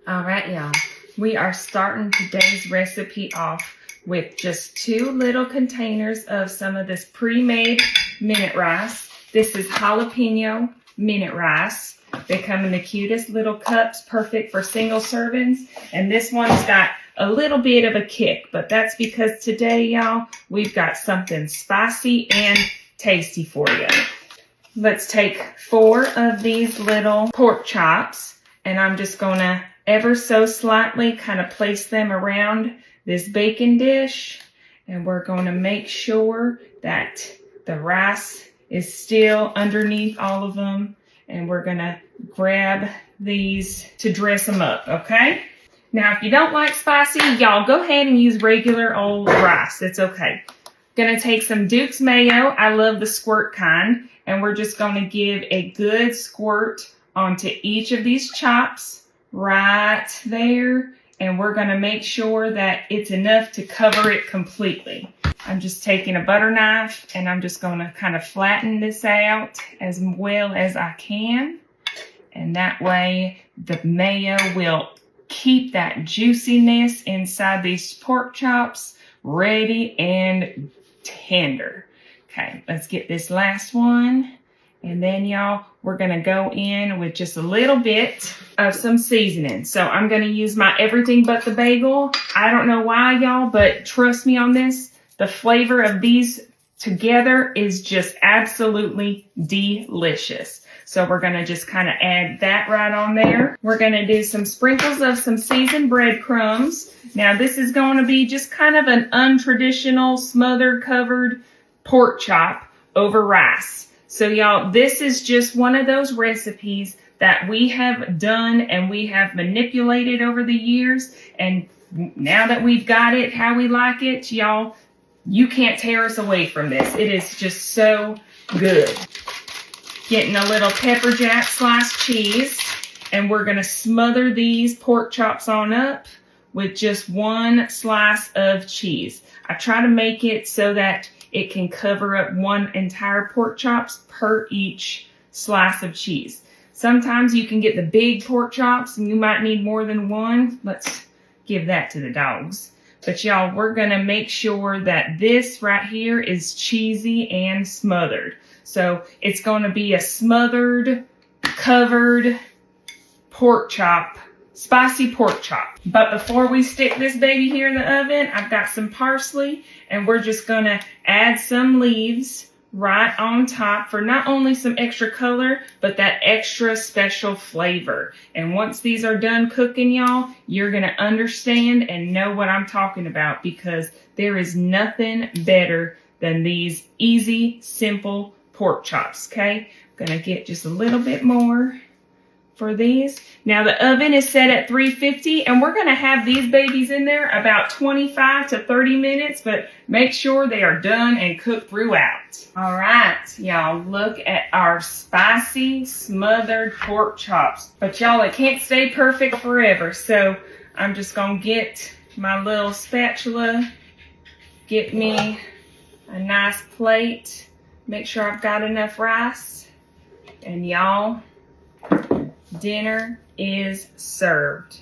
All right, y'all. We are starting today's recipe off with just 2 little containers of some of this pre-made minute rice. This is jalapeno minute rice. They come in the cutest little cups, perfect for single servings. And this one's got a little bit of a kick, but that's because today, y'all, we've got something spicy and tasty for you. Let's take 4 of these little pork chops, and I'm just gonna ever so slightly kind of place them around this bacon dish, and we're going to make sure that the rice is still underneath all of them, and we're going to grab these to dress them up, okay? Now, if you don't like spicy, y'all go ahead and use regular old rice. It's okay. Gonna take some Duke's mayo. I love the squirt kind, and we're just going to give a good squirt onto each of these chops right there, and we're going to make sure that it's enough to cover it completely. I'm just taking a butter knife and I'm just going to kind of flatten this out as well as I can, and that way the mayo will keep that juiciness inside these pork chops ready and tender. Okay, let's get this last one. And then, y'all, we're going to go in with just a little bit of some seasoning. So I'm going to use my everything but the bagel. I don't know why, y'all, but trust me on this. The flavor of these together is just absolutely delicious. So we're going to just kind of add that right on there. We're going to do some sprinkles of some seasoned breadcrumbs. Now, this is going to be just kind of an untraditional smothered covered pork chop over rice. So y'all, this is just one of those recipes that we have done and we have manipulated over the years. And now that we've got it how we like it, y'all, you can't tear us away from this. It is just so good. Getting a little pepper jack sliced cheese, and we're going to smother these pork chops on up with just 1 slice of cheese. I try to make it so that it can cover up 1 entire pork chops per each slice of cheese. Sometimes you can get the big pork chops and you might need more than 1. Let's give that to the dogs. But y'all, we're going to make sure that this right here is cheesy and smothered. So it's going to be a smothered, covered pork chop, spicy pork chop. But before we stick this baby here in the oven, I've got some parsley, and we're just going to add some leaves right on top for not only some extra color, but that extra special flavor. And once these are done cooking, y'all, you're going to understand and know what I'm talking about, because there is nothing better than these easy, simple pork chops, okay? I'm going to get just a little bit more for these. Now the oven is set at 350, and we're going to have these babies in there about 25 to 30 minutes, but make sure they are done and cooked throughout. All right, y'all, look at our spicy smothered pork chops. But y'all, it can't stay perfect forever, so I'm just going to get my little spatula, get me a nice plate, make sure I've got enough rice, and y'all, dinner is served.